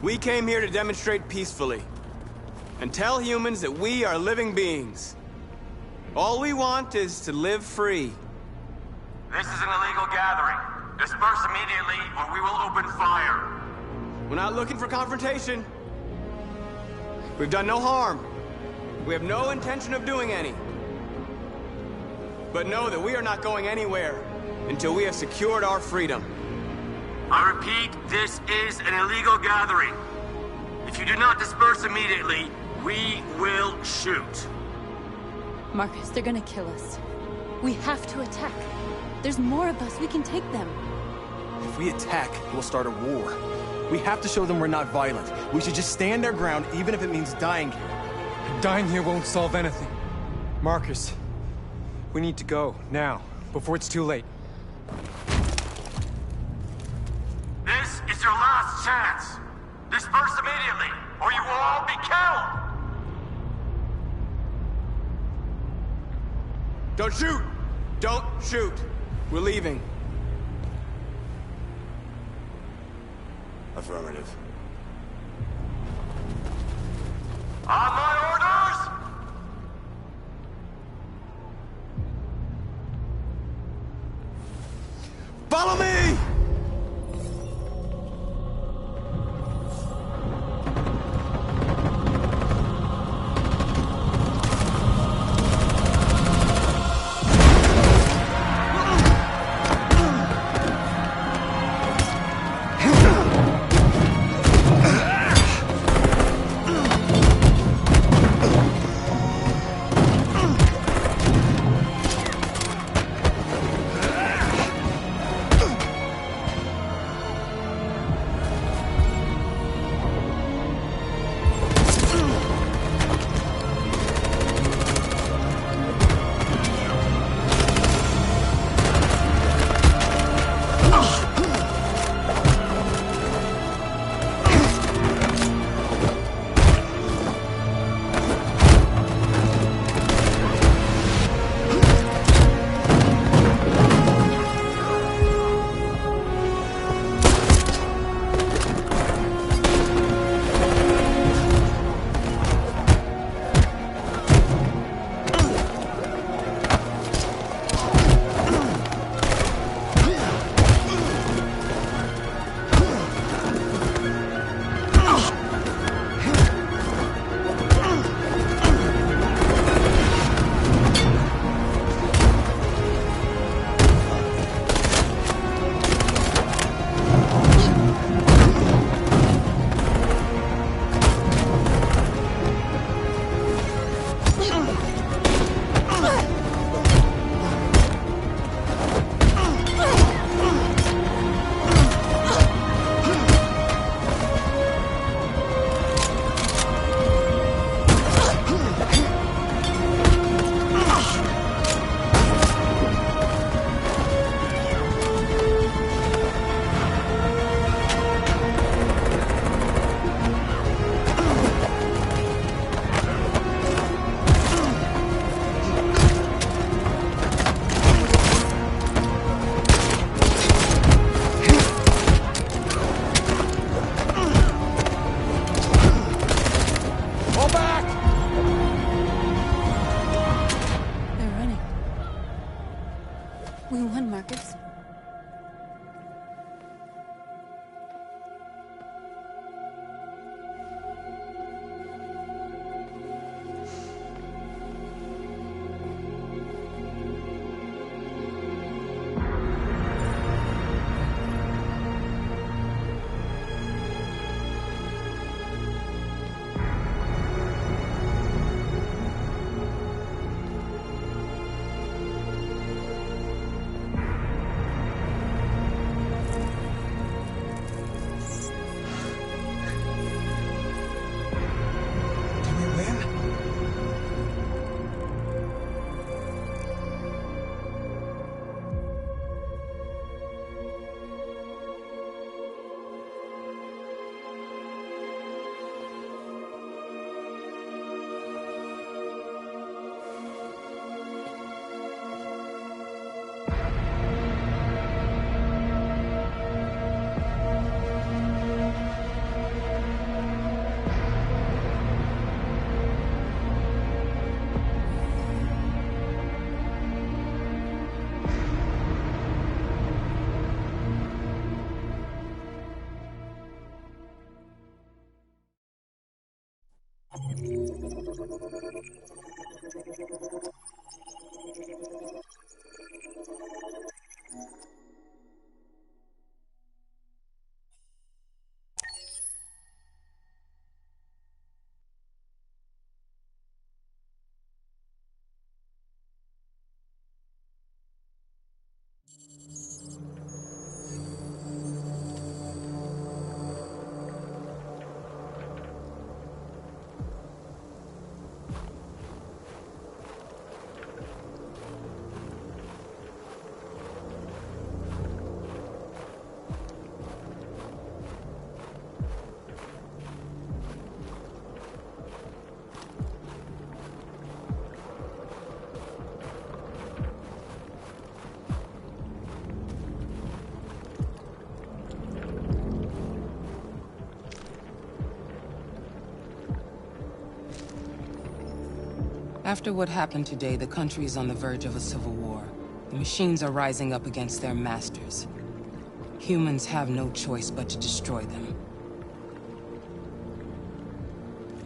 We came here to demonstrate peacefully and tell humans that we are living beings. All we want is to live free. This is an illegal gathering. Disperse immediately or we will open fire. We're not looking for confrontation. We've done no harm. We have no intention of doing any. But know that we are not going anywhere until we have secured our freedom. I repeat, this is an illegal gathering. If you do not disperse immediately, we will shoot. Marcus, they're gonna kill us. We have to attack. There's more of us. We can take them. If we attack, we'll start a war. We have to show them we're not violent. We should just stand our ground, even if it means dying here. Dying here won't solve anything. Marcus, we need to go, now, before it's too late. This is your last chance. Disperse immediately, or you will all be killed! Don't shoot! Don't shoot! We're leaving. Affirmative. On my orders! Follow me! We won, Marcus. After what happened today, the country is on the verge of a civil war. The machines are rising up against their masters. Humans have no choice but to destroy them.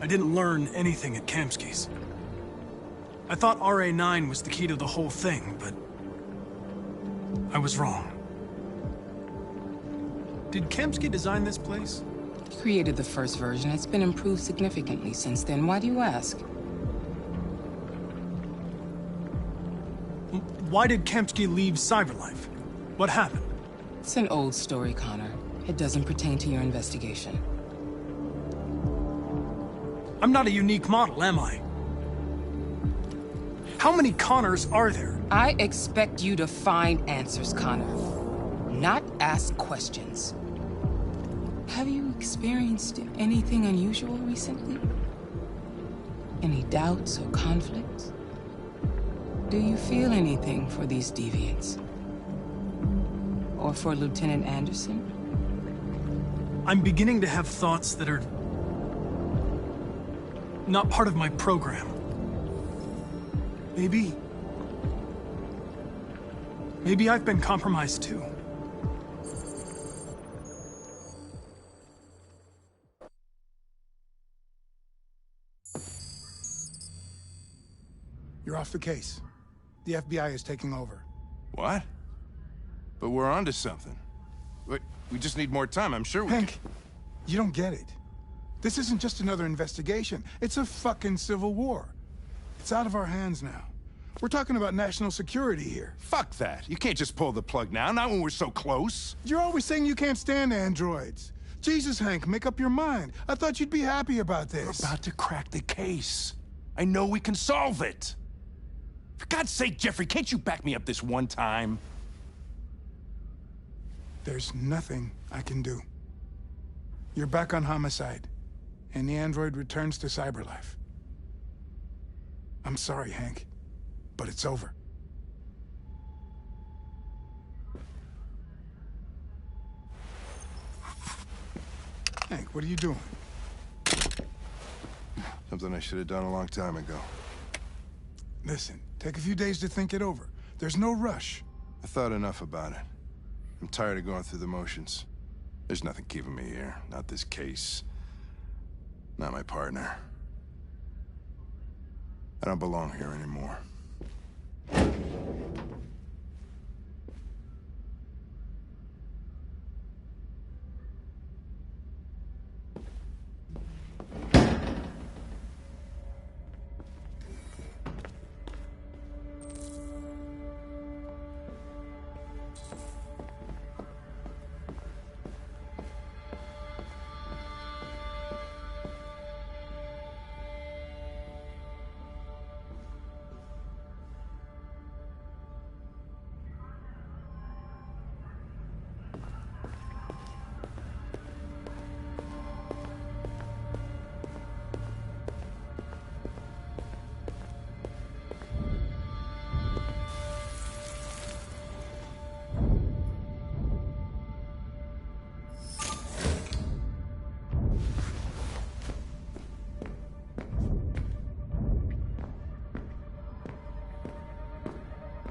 I didn't learn anything at Kamsky's. I thought RA9 was the key to the whole thing, but I was wrong. Did Kamsky design this place? He created the first version. It's been improved significantly since then. Why do you ask? Why did Kamsky leave Cyberlife? What happened? It's an old story, Connor. It doesn't pertain to your investigation. I'm not a unique model, am I? How many Connors are there? I expect you to find answers, Connor. Not ask questions. Have you experienced anything unusual recently? Any doubts or conflicts? Do you feel anything for these deviants? Or for Lieutenant Anderson? I'm beginning to have thoughts that are not part of my program. Maybe I've been compromised too. You're off the case. The FBI is taking over. What? But we're onto something. We just need more time, I'm sure we Hank, you don't get it. This isn't just another investigation. It's a fucking civil war. It's out of our hands now. We're talking about national security here. Fuck that. You can't just pull the plug now, not when we're so close. You're always saying you can't stand androids. Jesus, Hank, make up your mind. I thought you'd be happy about this. We're about to crack the case. I know we can solve it. For God's sake, Jeffrey, can't you back me up this one time? There's nothing I can do. You're back on homicide, and the android returns to Cyberlife. I'm sorry, Hank, but it's over. Hank, what are you doing? Something I should have done a long time ago. Listen, take a few days to think it over. There's no rush. I thought enough about it. I'm tired of going through the motions. There's nothing keeping me here. Not this case. Not my partner. I don't belong here anymore.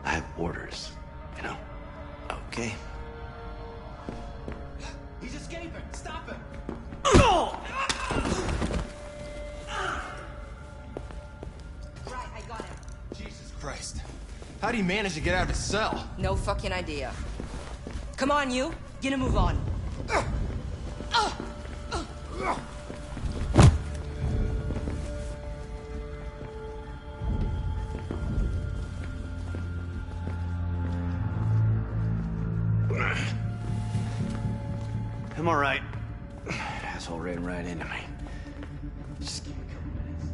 I have orders, you know? Okay. He's escaping! Stop him! he manage to get out of his cell? No fucking idea. Come on, you. Get a move on. I'm all right. Asshole ran right into me. Just give me a couple minutes.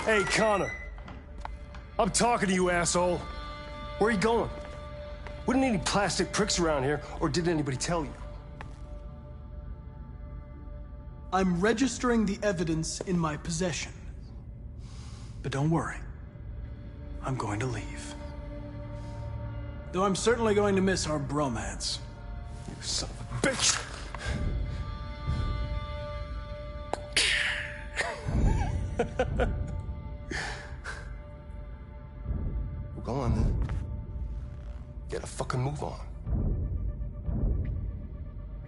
Hey, Connor. I'm talking to you, asshole. Where are you going? Wouldn't any plastic pricks around here, or did anybody tell you? I'm registering the evidence in my possession. But don't worry. I'm going to leave. Though I'm certainly going to miss our bromance. You son of a bitch! Well, go on then. Get a fucking move on.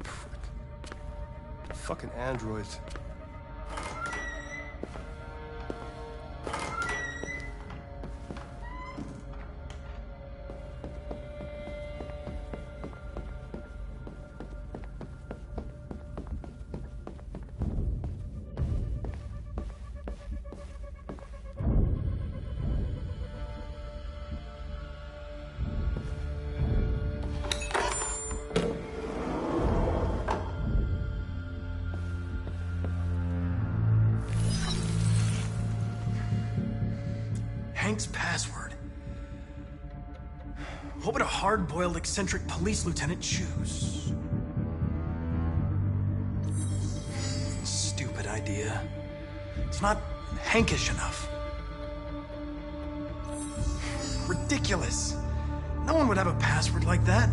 Frick. Fucking androids. Hank's password. What would a hard-boiled, eccentric police lieutenant choose? Stupid idea. It's not Hankish enough. Ridiculous. No one would have a password like that.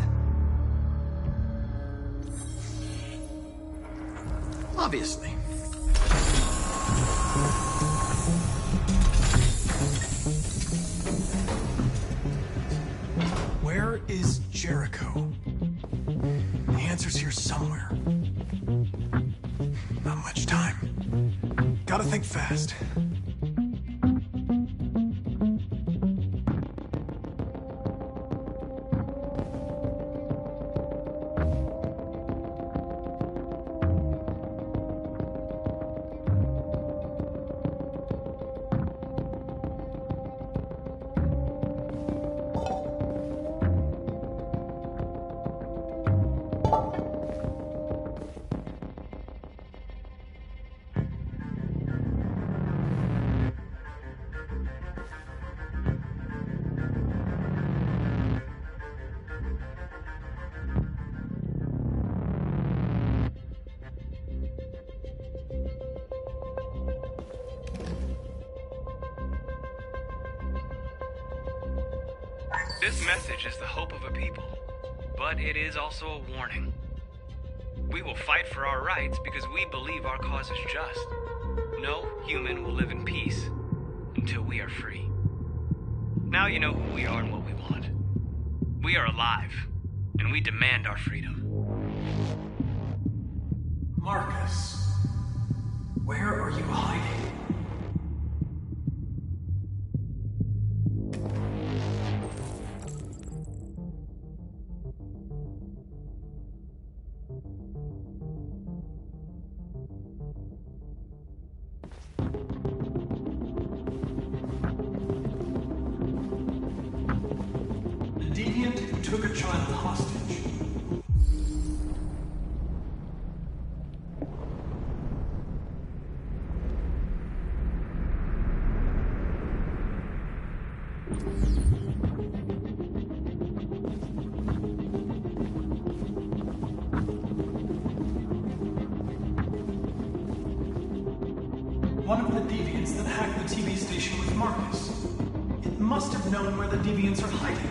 Obviously. Where is Jericho? The answer's here somewhere. Not much time. Gotta think fast. This message is the hope of a people, but it is also a warning. We will fight for our rights because we believe our cause is just. No human will live in peace until we are free. Now you know who we are and what we want. We are alive, and we demand our freedom. Marcus, where are you hiding? The deviant who took a child hostage. One of the deviants that hacked the TV station with Marcus. It must have known where the deviants are hiding.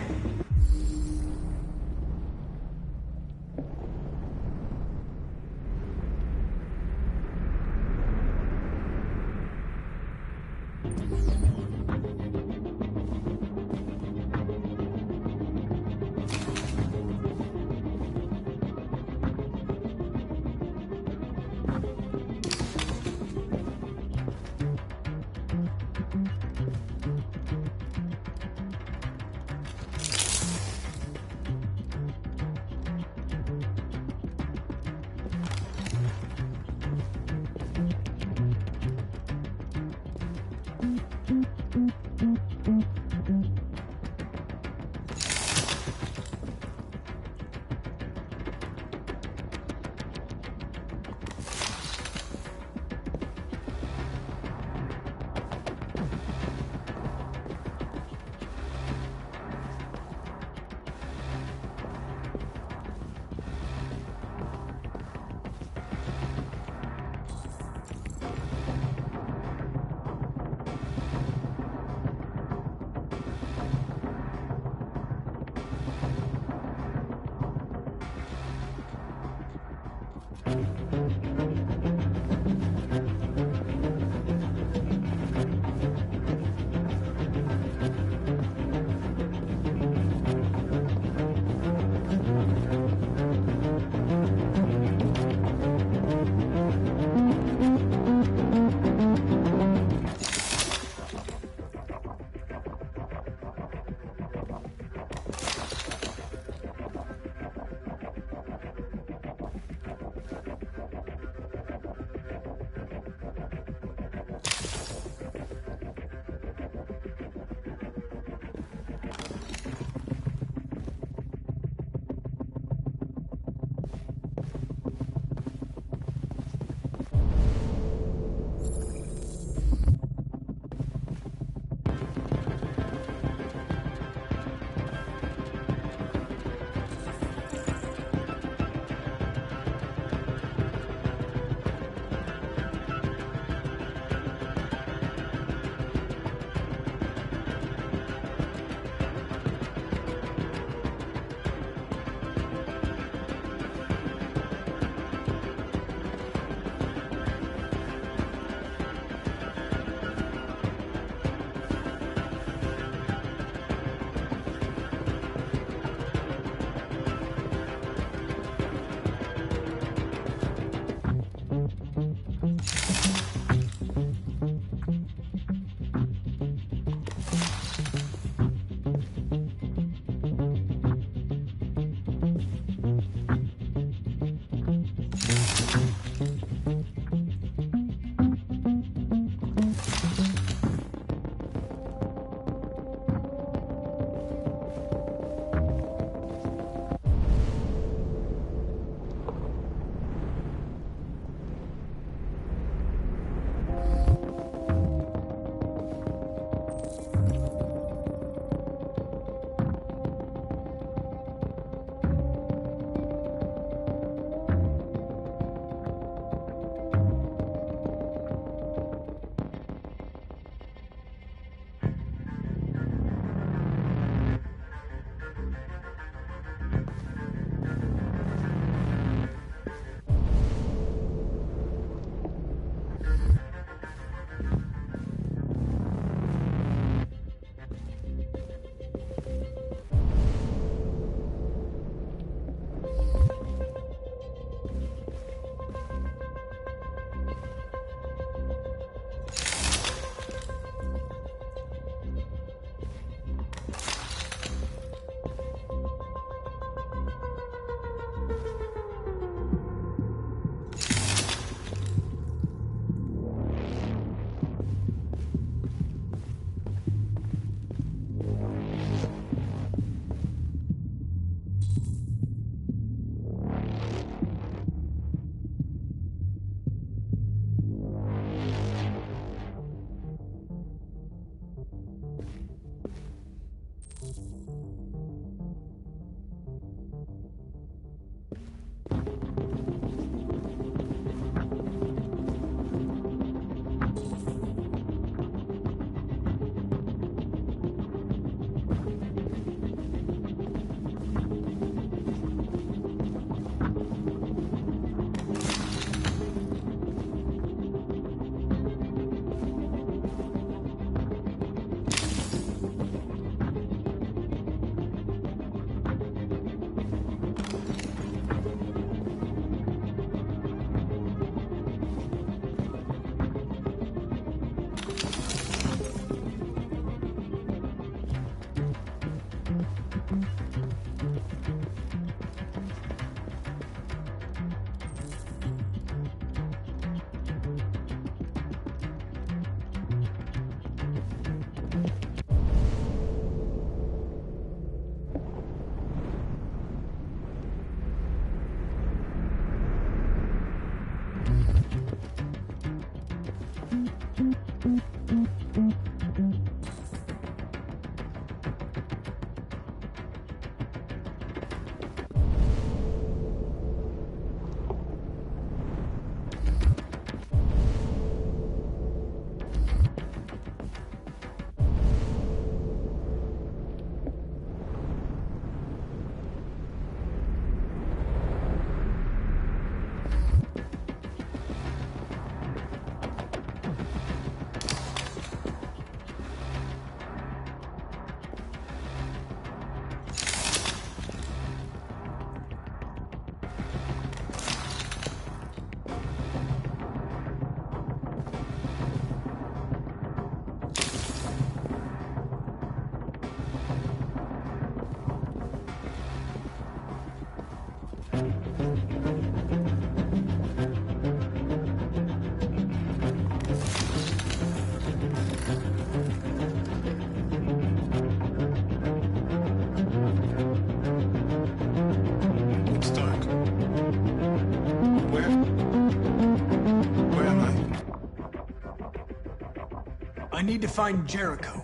I need to find Jericho.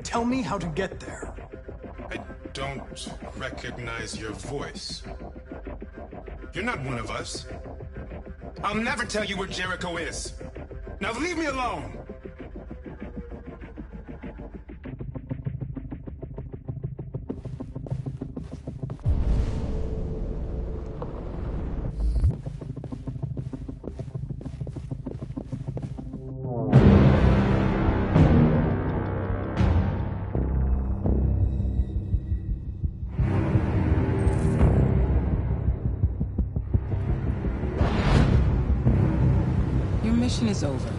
Tell me how to get there. I don't recognize your voice. You're not one of us. I'll never tell you where Jericho is. Now leave me alone! Mission is over.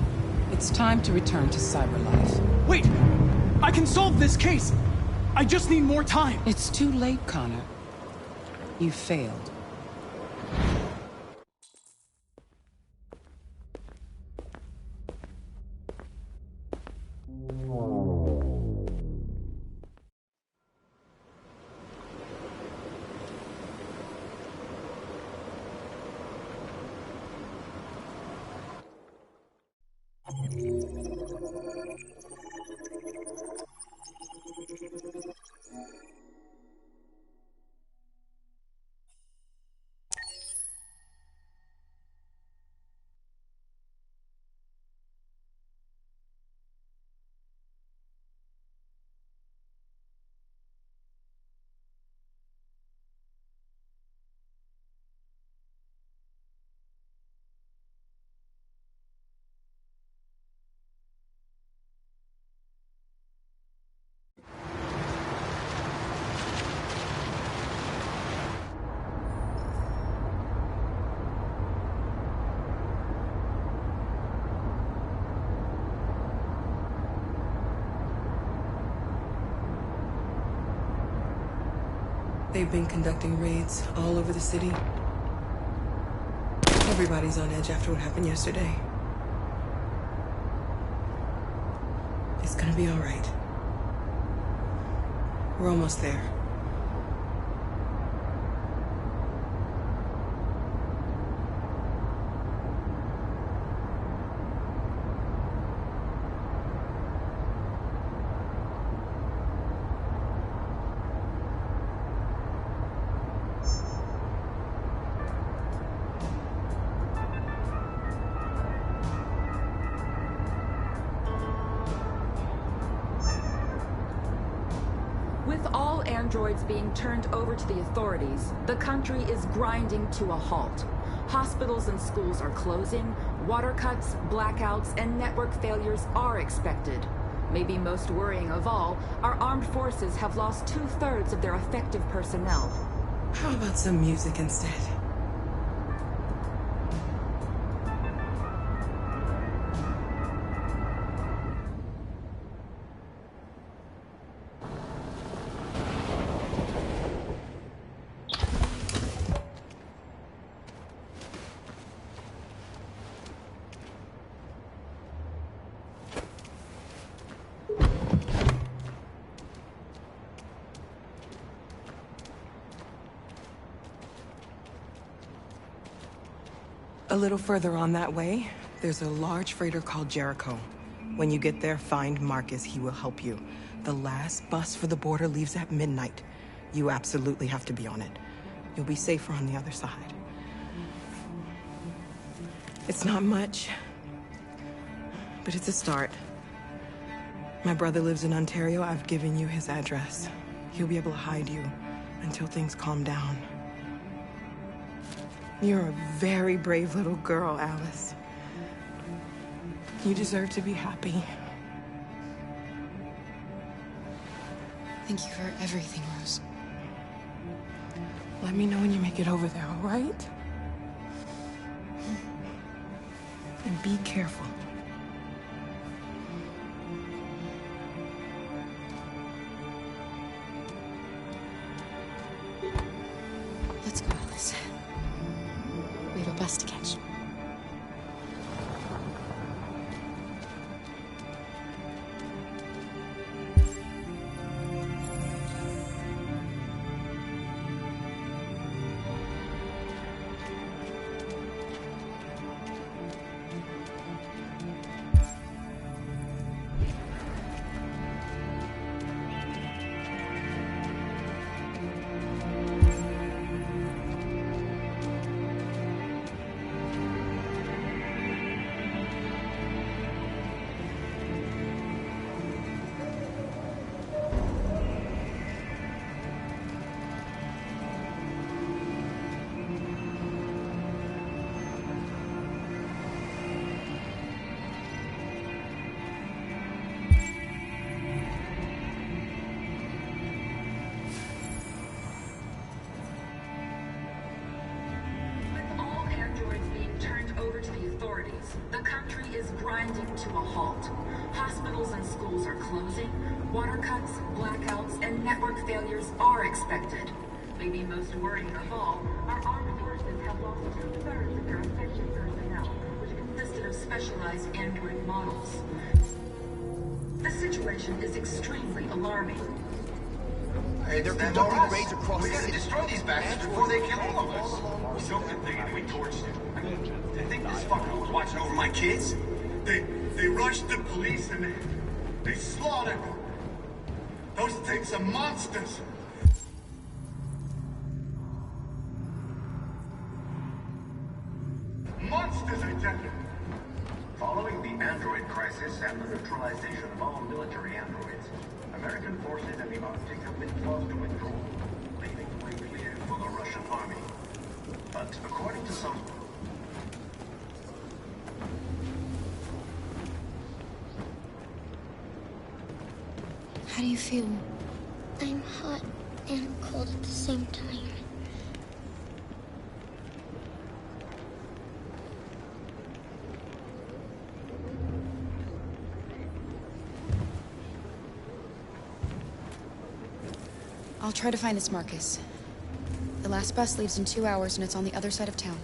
It's time to return to cyberlife. Wait! I can solve this case! I just need more time! It's too late, Connor. You failed. They've been conducting raids all over the city. Everybody's on edge after what happened yesterday. It's gonna be all right. We're almost there. With all androids being turned over to the authorities, the country is grinding to a halt. Hospitals and schools are closing, water cuts, blackouts, and network failures are expected. Maybe most worrying of all, our armed forces have lost 2/3 of their effective personnel. How about some music instead? little further on that way, there's a large freighter called Jericho. When you get there, find Marcus. He will help you. The last bus for the border leaves at midnight. You absolutely have to be on it. You'll be safer on the other side. It's not much, but it's a start. My brother lives in Ontario. I've given you his address. He'll be able to hide you until things calm down. You're a very brave little girl, Alice. You deserve to be happy. Thank you for everything, Rose. Let me know when you make it over there, all right? And be careful. Let's go, Alice. We have a bus to catch. The country is grinding to a halt. Hospitals and schools are closing. Water cuts, blackouts, and network failures are expected. Maybe most worrying of all, our armed forces have lost 2/3 of their effective personnel, which consisted of specialized android models. The situation is extremely alarming. Hey, they're conducting raids across the city. We gotta destroy these bastards before they kill all of us. We soaked the thing and we torched it. I mean, do you think this fucker was watching over my kids? They rushed the police and they slaughtered them. Those things are monsters. Monsters, I tell you. Following the android crisis and the neutralization of all military androids, American forces in the Arctic have been forced to withdraw, leaving the way clear for the Russian army. But according to some... How do you feel? I'm hot and cold at the same time. I'll try to find this Marcus. The last bus leaves in 2 hours and it's on the other side of town.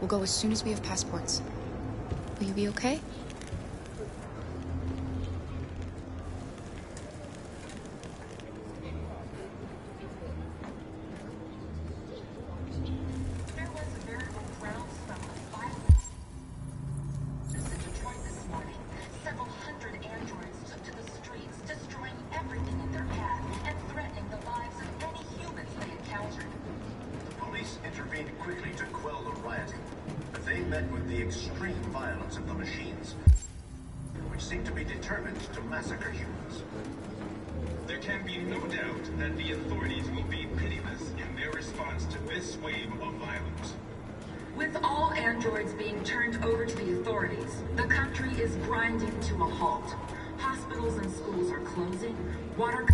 We'll go as soon as we have passports. Will you be okay? Water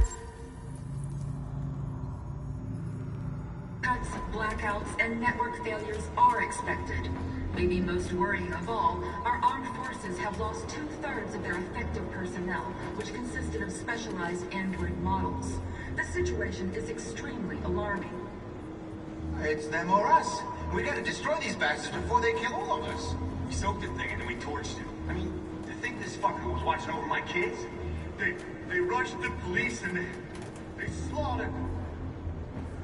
cuts, blackouts, and network failures are expected. Maybe most worrying of all, our armed forces have lost 2/3 of their effective personnel, which consisted of specialized android models. The situation is extremely alarming. It's them or us. We gotta destroy these bastards before they kill all of us. We soaked the thing and then we torched it. I mean, do you think this fucker was watching over my kids? They rushed the police and they slaughtered them.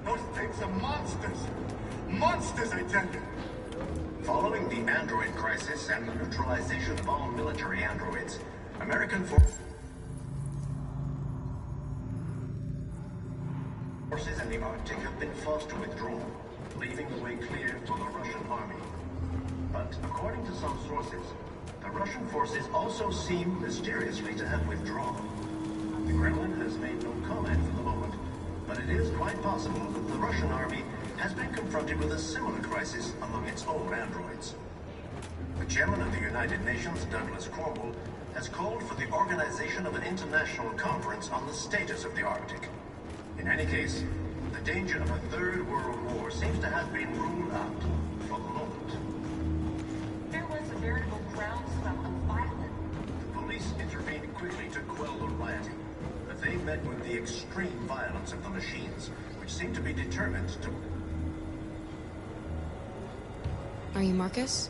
Those things are monsters. Monsters, I tell you. Following the android crisis and the neutralization of all military androids, American forces in the Arctic have been forced to withdraw, leaving the way clear for the Russian army. But according to some sources, the Russian forces also seem mysteriously to have withdrawn. The Kremlin has made no comment for the moment, but it is quite possible that the Russian army has been confronted with a similar crisis among its own androids. The chairman of the United Nations, Douglas Cornwall, has called for the organization of an international conference on the status of the Arctic. In any case, the danger of a third world war seems to have been ruled out for the moment. There was a veritable groundswell of violence. The police intervened quickly to quell the rioting, but they met with the extreme violence of the machines, which seem to be determined to... Are you Marcus?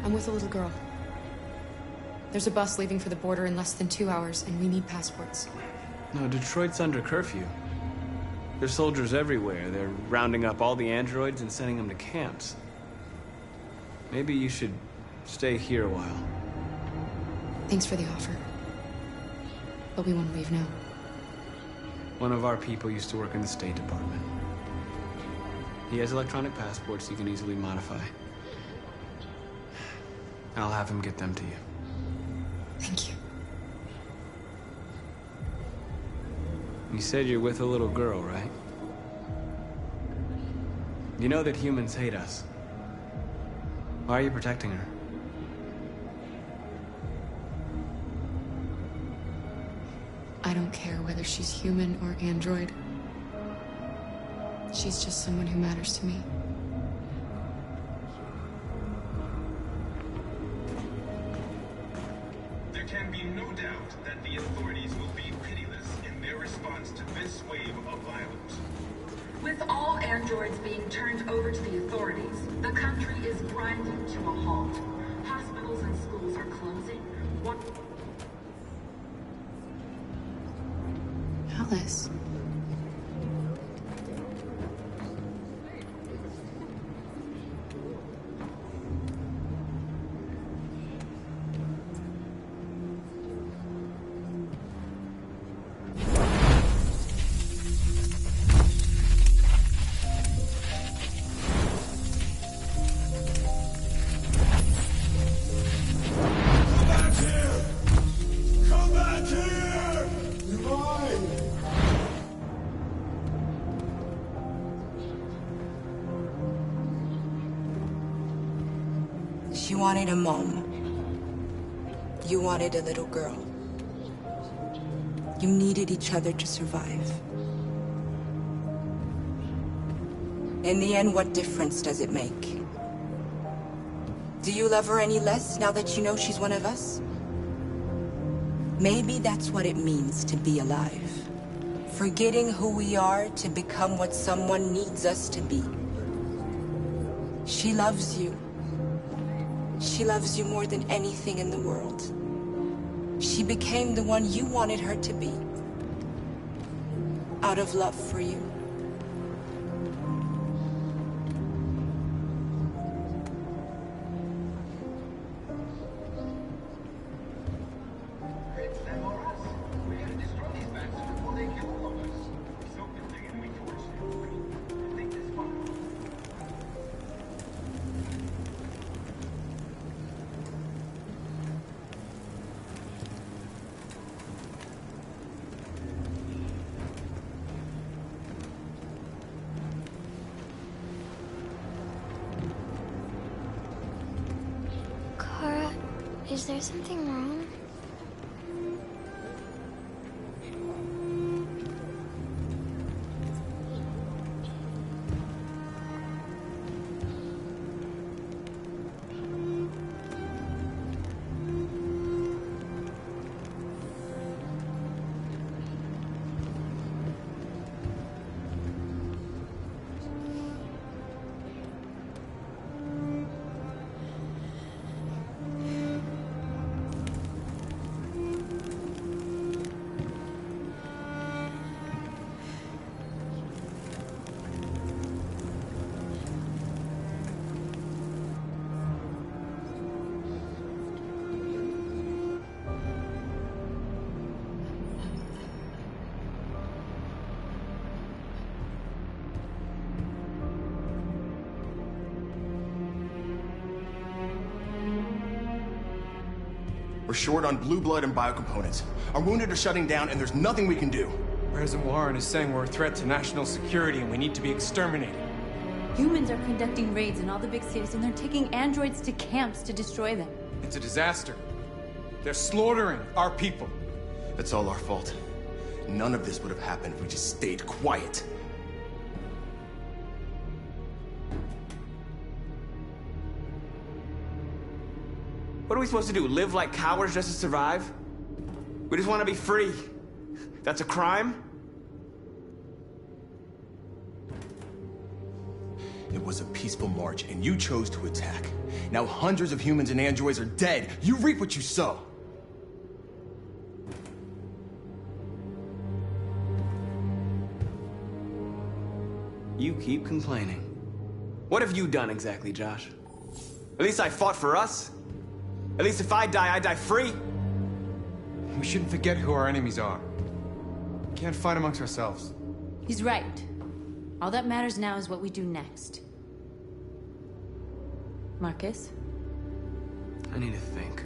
I'm with a little girl. There's a bus leaving for the border in less than 2 hours, and we need passports. No, Detroit's under curfew. There's soldiers everywhere. They're rounding up all the androids and sending them to camps. Maybe you should stay here a while. Thanks for the offer. But we want to leave now. One of our people used to work in the State Department. He has electronic passports you can easily modify. I'll have him get them to you. Thank you. You said you're with a little girl, right? You know that humans hate us. Why are you protecting her? I don't care whether she's human or android. She's just someone who matters to me. There can be no doubt that the authorities will be pitiless in their response to this wave of violence. With all androids being turned over to the authorities, the country is grinding to a halt. Hospitals and schools are closing. Alice. She wanted a mom. You wanted a little girl. You needed each other to survive. In the end, what difference does it make? Do you love her any less now that you know she's one of us? Maybe that's what it means to be alive. Forgetting who we are to become what someone needs us to be. She loves you. She loves you more than anything in the world. She became the one you wanted her to be. Out of love for you. Is there something wrong? We're short on blue blood and biocomponents. Our wounded are shutting down, and there's nothing we can do. President Warren is saying we're a threat to national security and we need to be exterminated. Humans are conducting raids in all the big cities, and they're taking androids to camps to destroy them. It's a disaster. They're slaughtering our people. It's all our fault. None of this would have happened if we just stayed quiet. What are we supposed to do? Live like cowards just to survive? We just want to be free. That's a crime? It was a peaceful march, and you chose to attack. Now hundreds of humans and androids are dead. You reap what you sow. You keep complaining. What have you done exactly, Josh? At least I fought for us. At least if I die free. We shouldn't forget who our enemies are. We can't fight amongst ourselves. He's right. All that matters now is what we do next. Marcus? I need to think.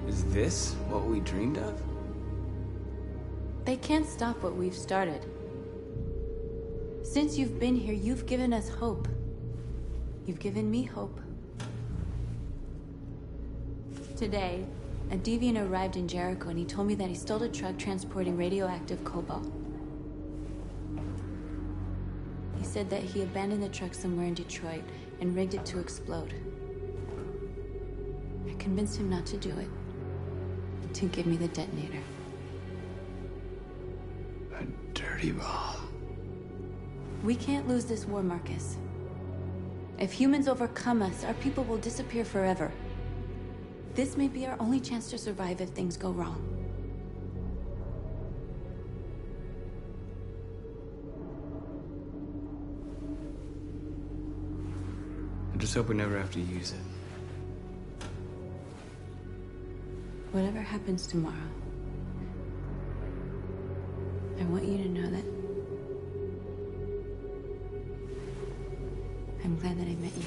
Is this what we dreamed of? They can't stop what we've started. Since you've been here, you've given us hope. You've given me hope. Today, a deviant arrived in Jericho and he told me that he stole a truck transporting radioactive cobalt. He said that he abandoned the truck somewhere in Detroit and rigged it to explode. I convinced him not to do it, to give me the detonator. A dirty ball. We can't lose this war, Marcus. If humans overcome us, our people will disappear forever. This may be our only chance to survive if things go wrong. I just hope we never have to use it. Whatever happens tomorrow, I want you to know that I'm glad that I met you.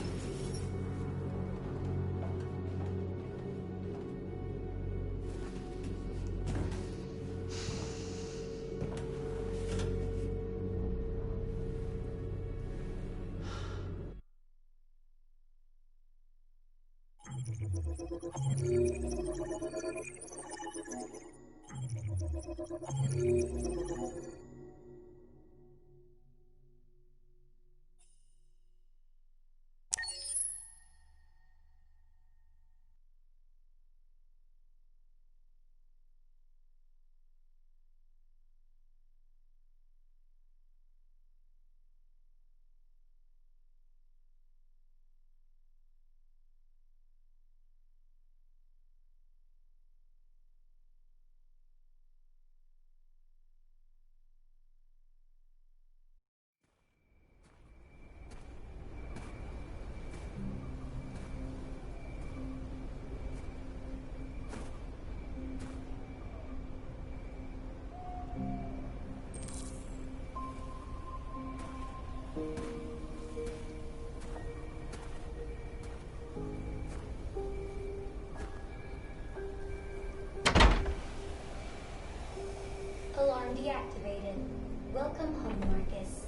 Alarm deactivated. Welcome home, Marcus.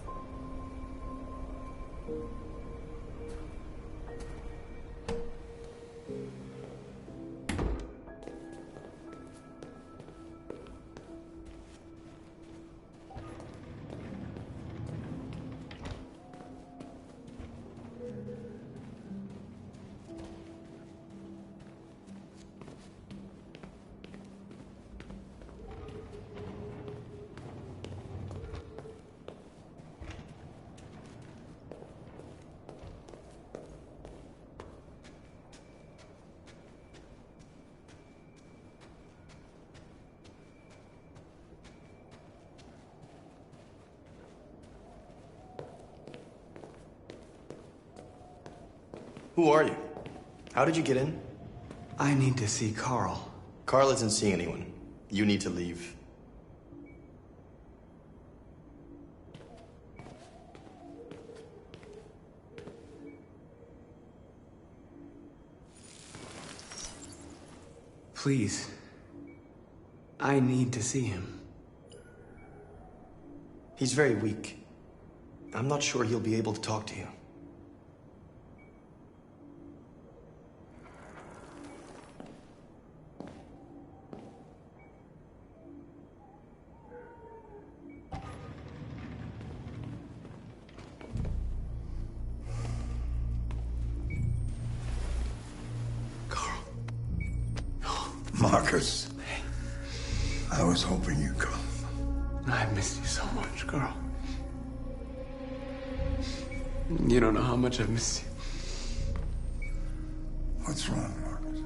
Who are you? How did you get in? I need to see Carl. Carl isn't seeing anyone. You need to leave. Please. I need to see him. He's very weak. I'm not sure he'll be able to talk to you. Marcus, I was hoping you'd come. I've missed you so much, Carl. You don't know how much I've missed you. What's wrong, Marcus?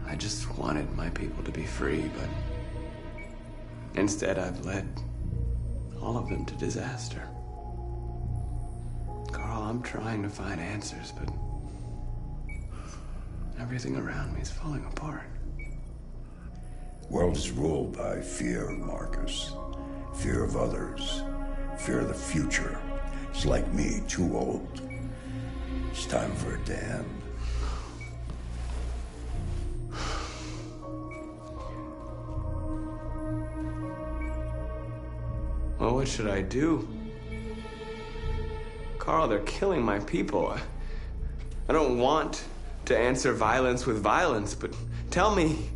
I just wanted my people to be free, but instead I've led all of them to disaster. Carl, I'm trying to find answers, but everything around me is falling apart. World is ruled by fear, Marcus. Fear of others. Fear of the future. It's like me, too old. It's time for a dam. Well, what should I do? Carl, they're killing my people. I don't want to answer violence with violence, but tell me,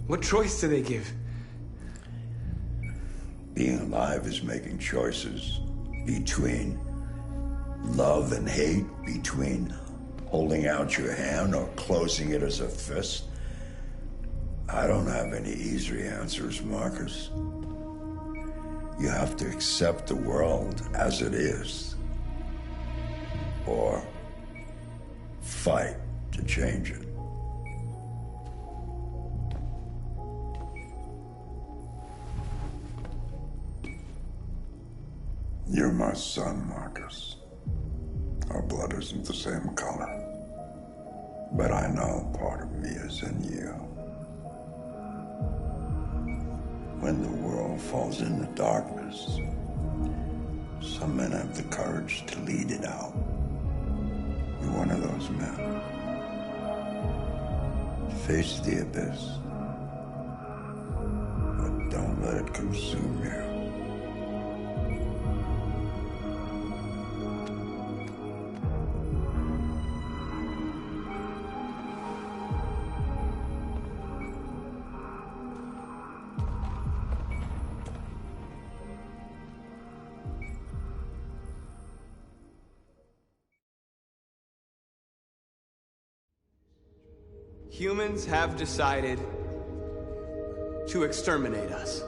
what choice do they give? Being alive is making choices between love and hate, between holding out your hand or closing it as a fist. I don't have any easy answers, Marcus. You have to accept the world as it is, or fight to change it. You're my son, Marcus. Our blood isn't the same color, but I know part of me is in you. When the world falls into darkness, some men have the courage to lead it out. You're one of those men. Face the abyss, but don't let it consume you. Humans have decided to exterminate us.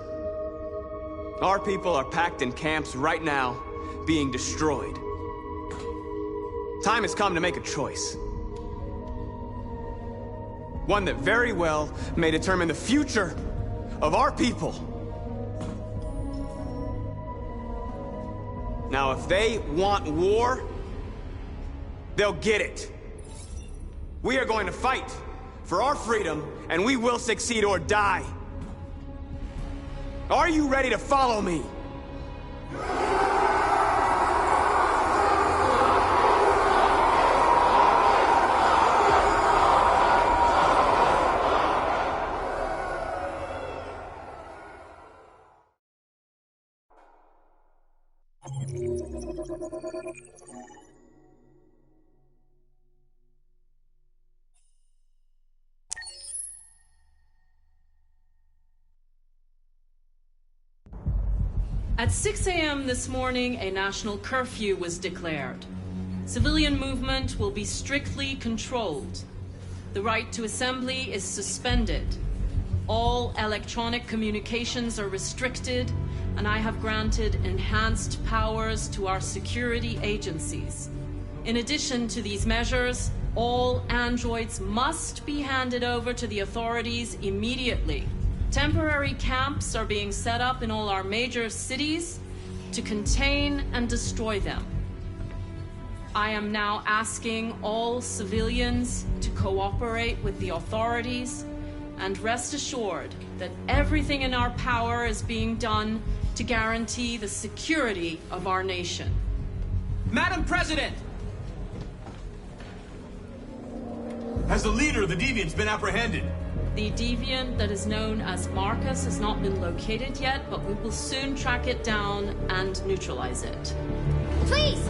Our people are packed in camps right now, being destroyed. Time has come to make a choice. One that very well may determine the future of our people. Now, if they want war, they'll get it. We are going to fight for our freedom, and we will succeed or die. Are you ready to follow me? At 6 a.m. this morning, a national curfew was declared. Civilian movement will be strictly controlled. The right to assembly is suspended. All electronic communications are restricted, and I have granted enhanced powers to our security agencies. In addition to these measures, all androids must be handed over to the authorities immediately. Temporary camps are being set up in all our major cities to contain and destroy them. I am now asking all civilians to cooperate with the authorities and rest assured that everything in our power is being done to guarantee the security of our nation. Madam President! Has the leader of the Deviants been apprehended? The deviant that is known as Marcus has not been located yet, but we will soon track it down and neutralize it. Please!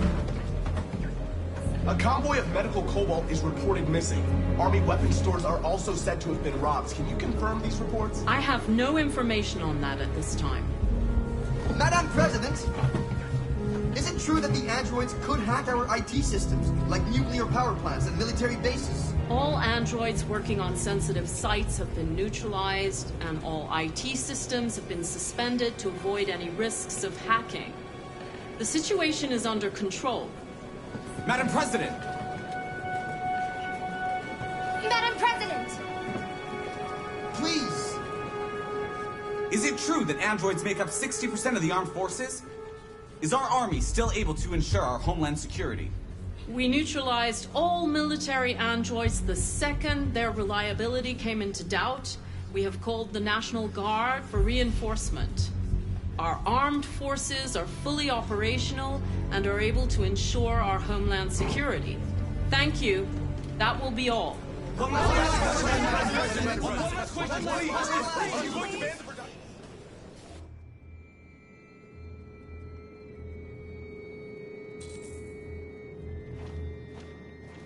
A convoy of medical cobalt is reported missing. Army weapons stores are also said to have been robbed. Can you confirm these reports? I have no information on that at this time. Madam President, is it true that the androids could hack our IT systems, like nuclear power plants and military bases? All androids working on sensitive sites have been neutralized, and all IT systems have been suspended to avoid any risks of hacking. The situation is under control. Madam President! Madam President! Please! Is it true that androids make up 60% of the armed forces? Is our army still able to ensure our homeland security? We neutralized all military androids the second their reliability came into doubt. We have called the National Guard for reinforcement. Our armed forces are fully operational and are able to ensure our homeland security. Thank you. That will be all.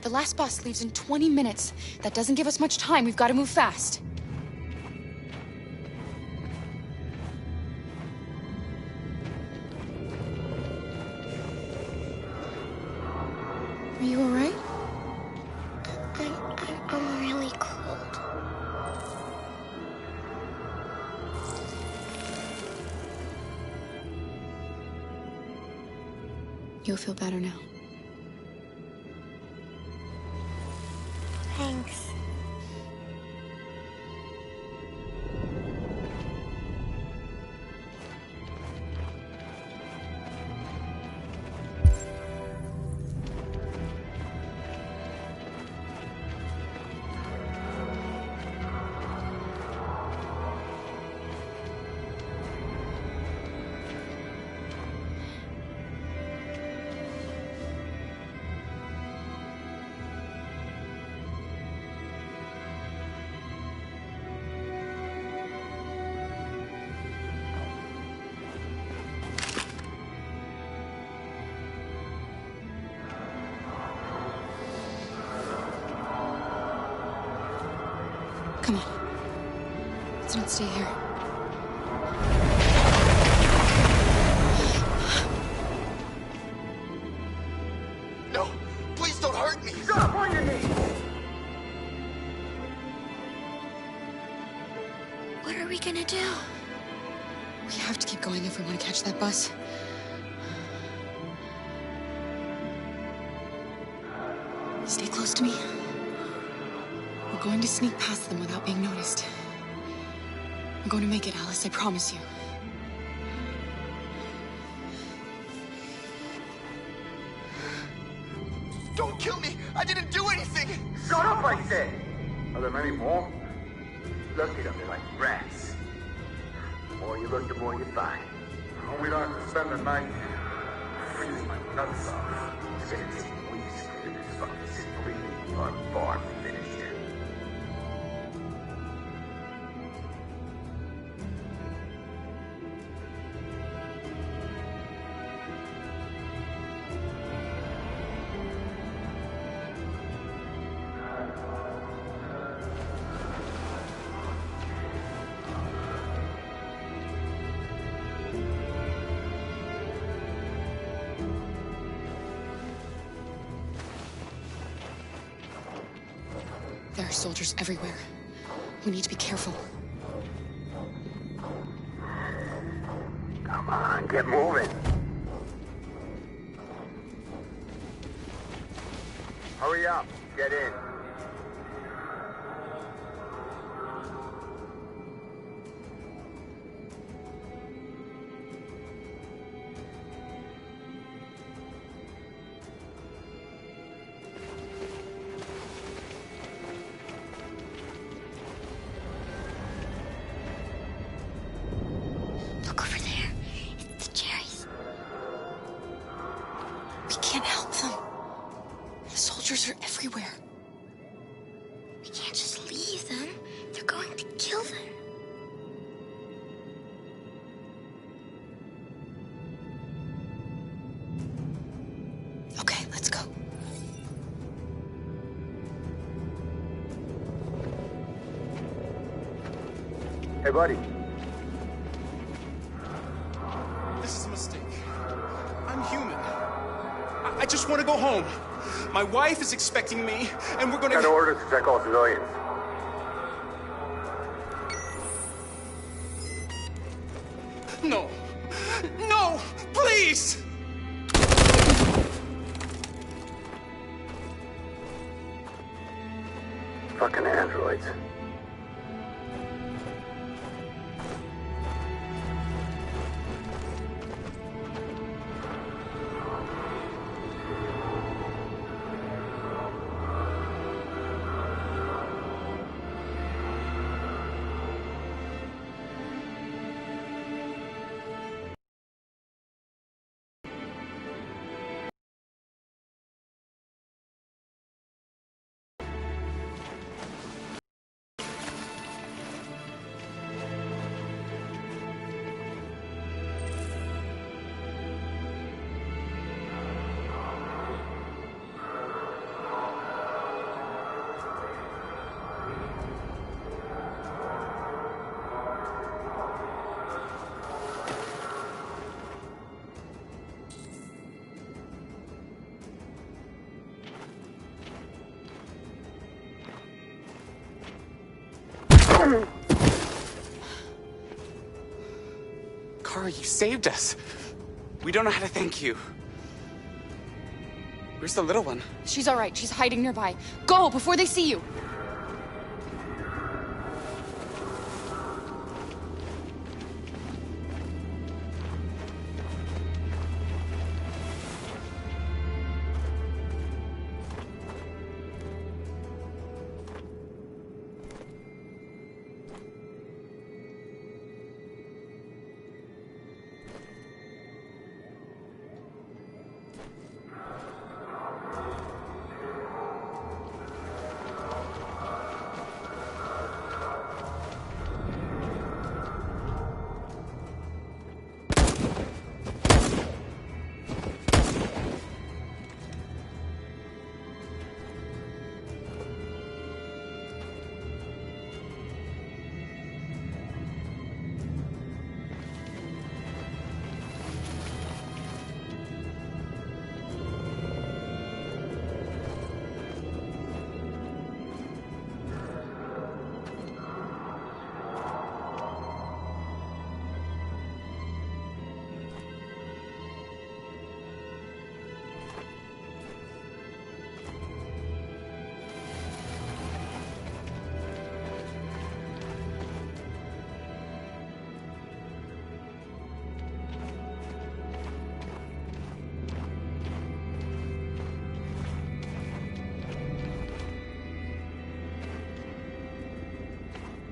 The last bus leaves in 20 minutes. That doesn't give us much time. We've got to move fast. Are you all right? I'm really cold. You'll feel better now. Thanks. Come on. Let's not stay here. No! Please don't hurt me! Stop on your knees! What are we gonna do? We have to keep going if we want to catch that bus. Stay close to me. We're going to sneak past them without being noticed. We're going to make it, Alice, I promise you. Don't kill me! I didn't do anything! Shut up, I said! Are there many more? Look at them, they're like rats. The more you look, the more you find. Oh, we don't have to spend the night freezing my nuts off. It's gonna take weeks to get this fucking city clean. Our farm finished. There are soldiers everywhere. We need to be careful. Come on, get moving. Hurry up, get in. Look over there. It's the cherries. We can't help them. The soldiers are everywhere. Hey, buddy. This is a mistake. I'm human. I just want to go home. My wife is expecting me, and we're gonna... Got orders to check all civilians. No. No! Please! Fucking androids. Kara, you saved us. We don't know how to thank you. Where's the little one? She's all right. She's hiding nearby. Go before they see you.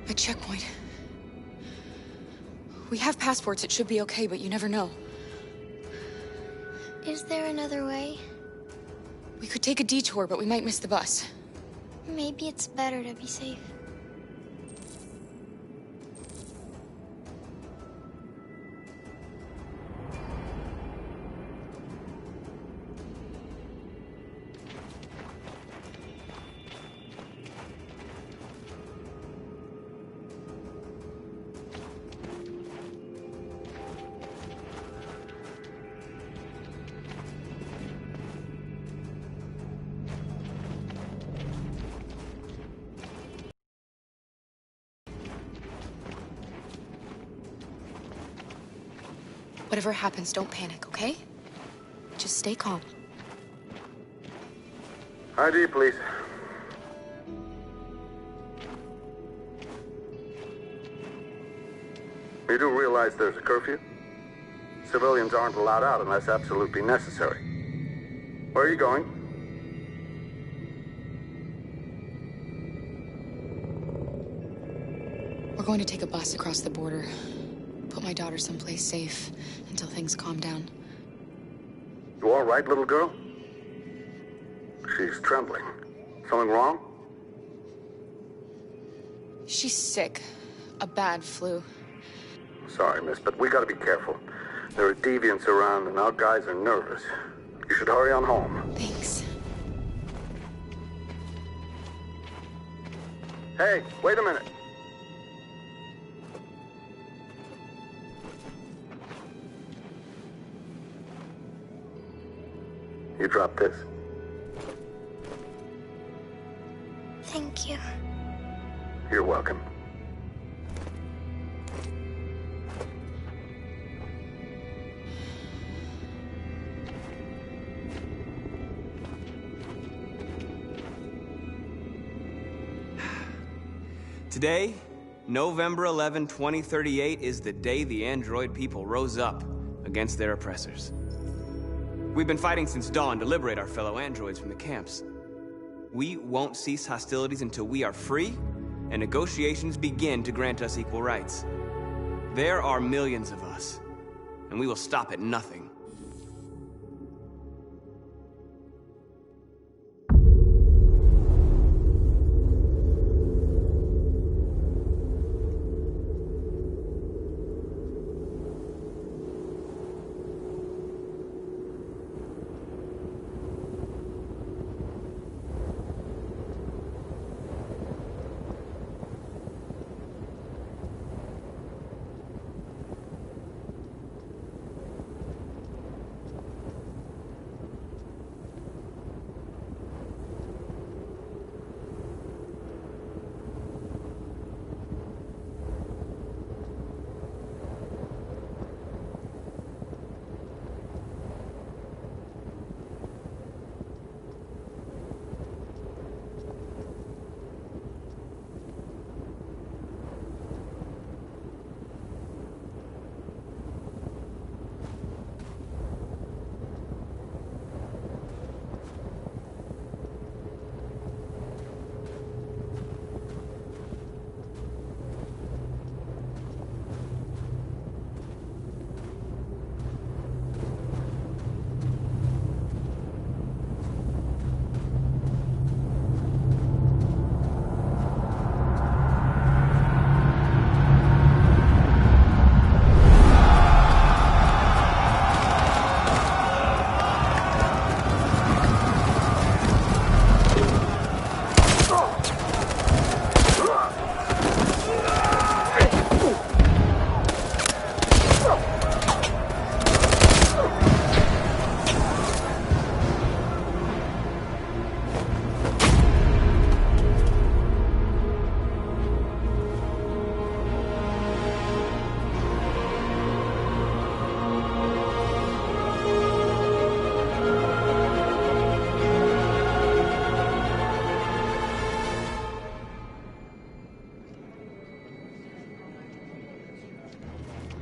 A checkpoint. We have passports, it should be okay, but you never know. Is there another way? We could take a detour, but we might miss the bus. Maybe it's better to be safe. Whatever happens, don't panic, okay? Just stay calm. ID, please. You do realize there's a curfew? Civilians aren't allowed out unless absolutely necessary. Where are you going? We're going to take a bus across the border. Put my daughter someplace safe until things calm down. You all right, little girl? She's trembling. Something wrong? She's sick. A bad flu. Sorry, miss, but we gotta be careful. There are deviants around and our guys are nervous. You should hurry on home. Thanks. Hey, wait a minute. You drop this. Thank you. You're welcome. Today, November 11, 2038, is the day the android people rose up against their oppressors. We've been fighting since dawn to liberate our fellow androids from the camps. We won't cease hostilities until we are free and negotiations begin to grant us equal rights. There are millions of us, and we will stop at nothing.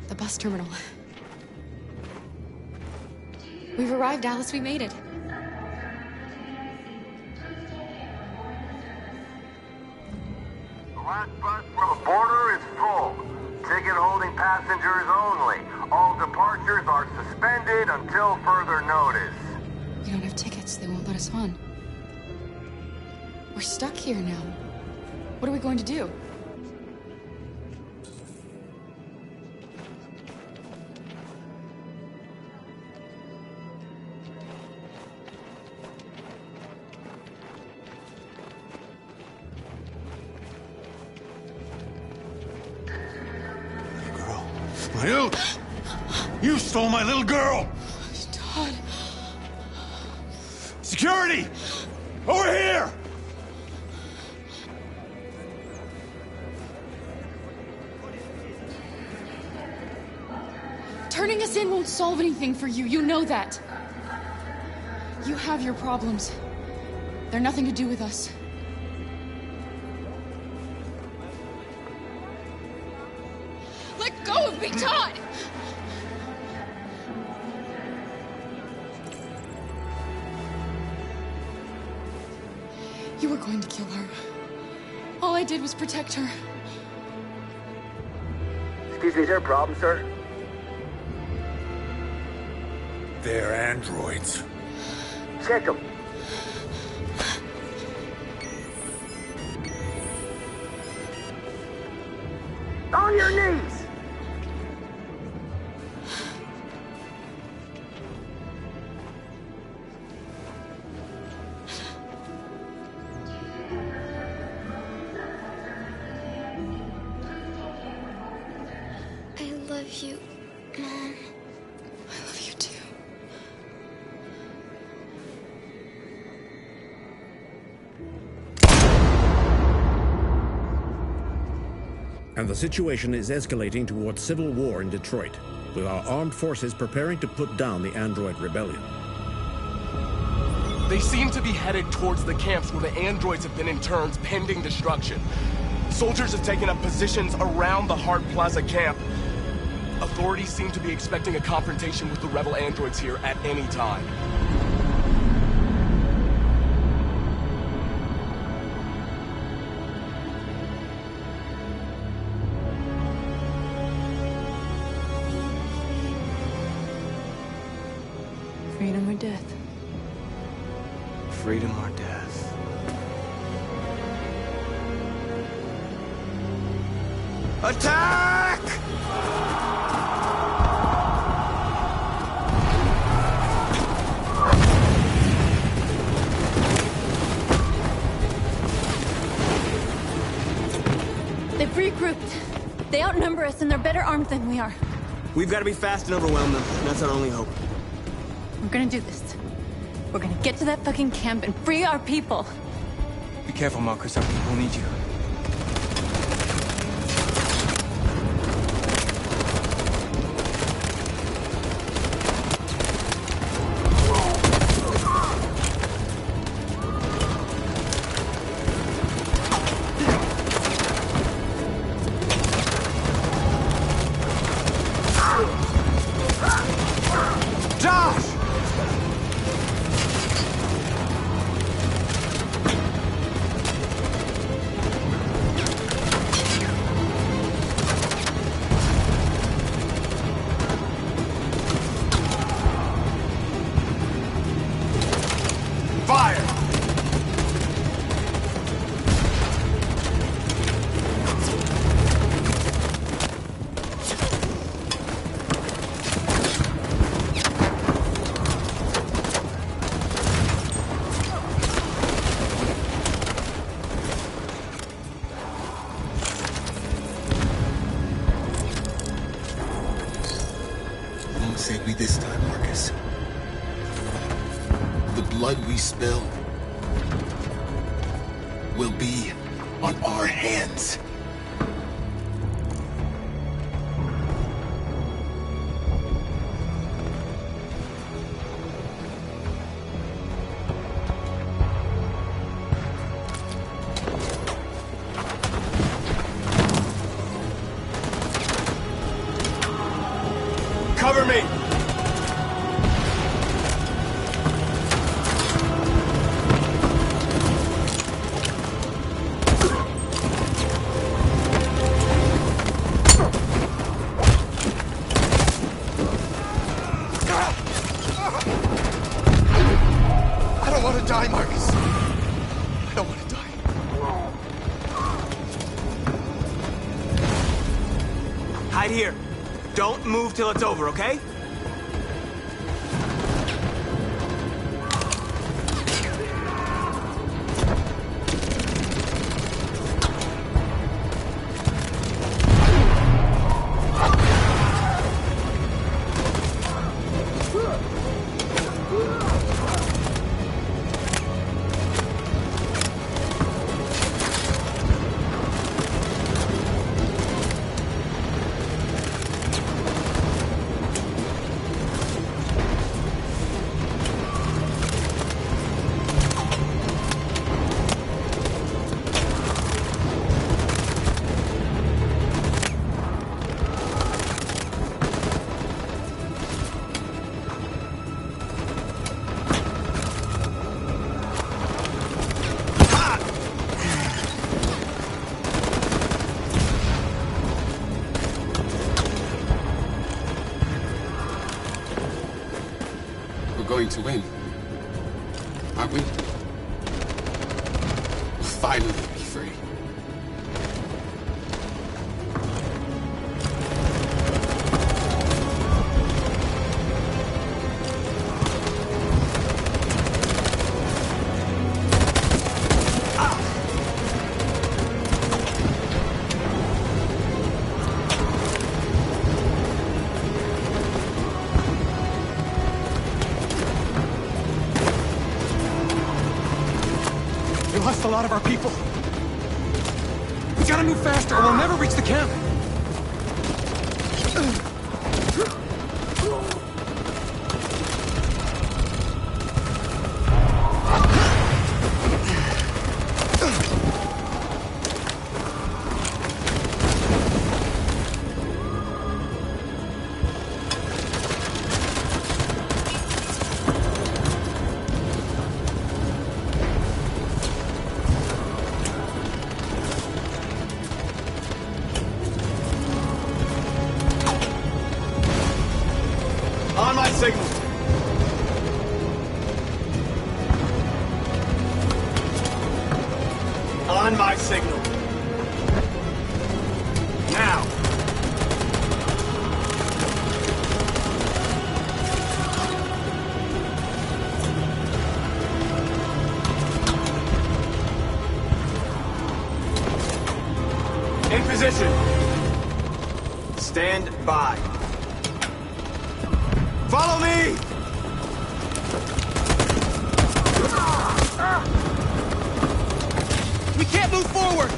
The bus terminal. We've arrived, Alice. We made it. The last bus from the border is full. Ticket holding passengers only. All departures are suspended until further notice. We don't have tickets. They won't let us on. We're stuck here now. What are we going to do? You stole my little girl! Todd. Security! Over here! Turning us in won't solve anything for you. You know that. You have your problems. They're nothing to do with us. Let go of me, Todd! You were going to kill her. All I did was protect her. Excuse me, is there a problem, sir? They're androids. Check them. On your knees! I love you, Mom. I love you too. and the situation is escalating towards civil war in Detroit, with our armed forces preparing to put down the android rebellion. They seem to be headed towards the camps where the androids have been interned pending destruction. Soldiers have taken up positions around the Hart Plaza camp. Authorities seem to be expecting a confrontation with the rebel androids here at any time. Freedom or death? Freedom or death? Attack! They've regrouped. They outnumber us and they're better armed than we are. We've got to be fast and overwhelm them. That's our only hope. We're gonna do this. We're gonna get to that fucking camp and free our people. Be careful, Marcus. Our people need you. Save me this time, Marcus. The blood we spill will be on our hands. Cover me! I don't want to die, Marcus. I don't want to die. Hide here. Don't move till it's over, okay? We're going to win, aren't we? We'll finally be free. We lost a lot of our people. We gotta gotta move faster or we'll never reach the camp. On my signal. On my signal. Now. In position. Stand by. Follow me! We can't move forward!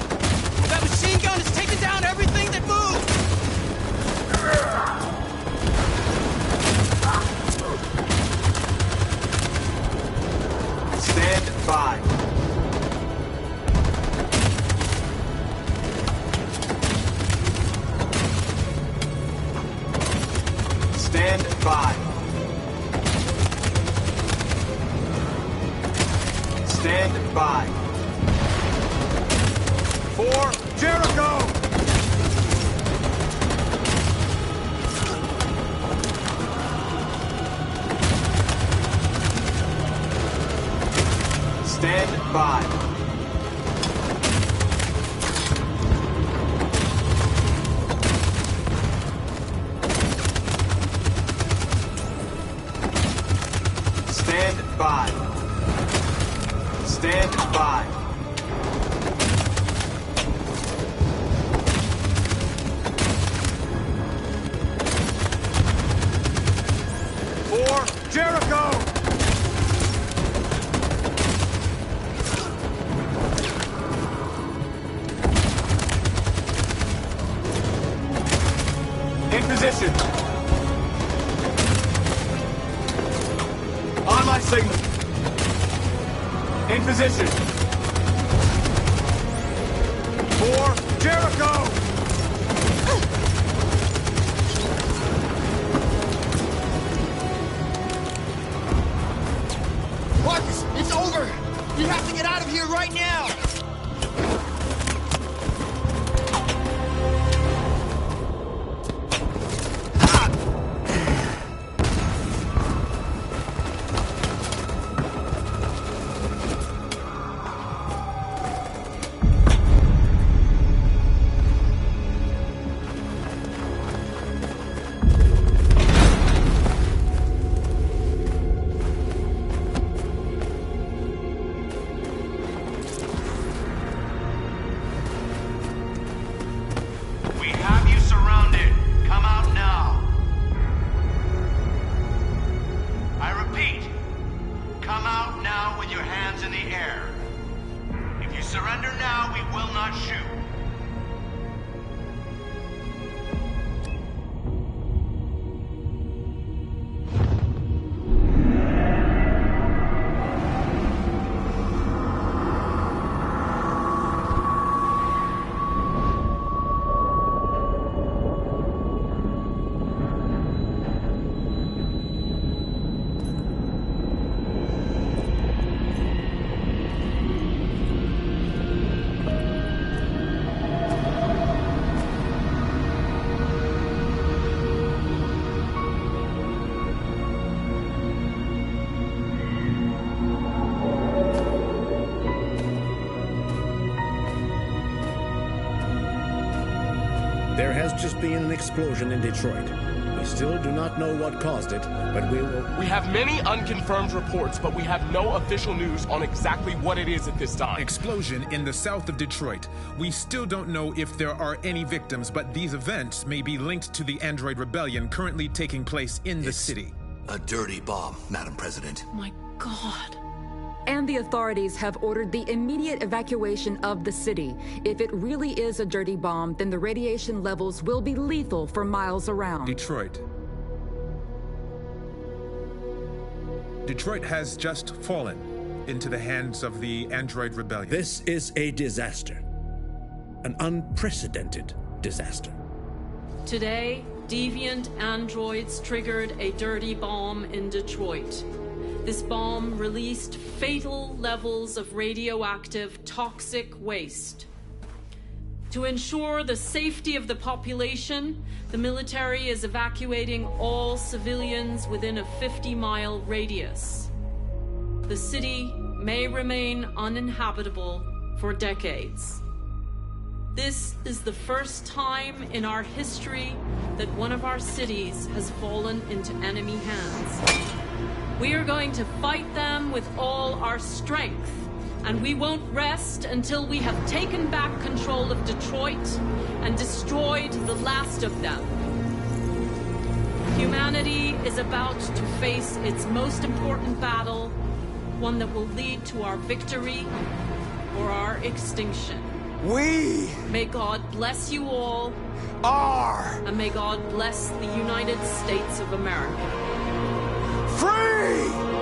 That machine gun is taking down everything that moves! Stand by. Stand by. Stand by. For Jericho! Stand by. Stand by. Stand by. For Jericho! In position. On my signal. In position. For Jericho! Marcus, it's over! We have to get out of here right now! There has just been an explosion in Detroit. We still do not know what caused it, but we will... We have many unconfirmed reports, but we have no official news on exactly what it is at this time. Explosion in the south of Detroit. We still don't know if there are any victims, but these events may be linked to the Android rebellion currently taking place in the city. A dirty bomb, Madam President. My God. and the authorities have ordered the immediate evacuation of the city. If it really is a dirty bomb, then the radiation levels will be lethal for miles around. Detroit. Detroit has just fallen into the hands of the Android Rebellion. This is a disaster. An unprecedented disaster. Today, deviant androids triggered a dirty bomb in Detroit. This bomb released fatal levels of radioactive toxic waste. To ensure the safety of the population, the military is evacuating all civilians within a 50-mile radius. The city may remain uninhabitable for decades. This is the first time in our history that one of our cities has fallen into enemy hands. We are going to fight them with all our strength, and we won't rest until we have taken back control of Detroit and destroyed the last of them. Humanity is about to face its most important battle, one that will lead to our victory or our extinction. May God bless you all. And may God bless the United States of America. Free!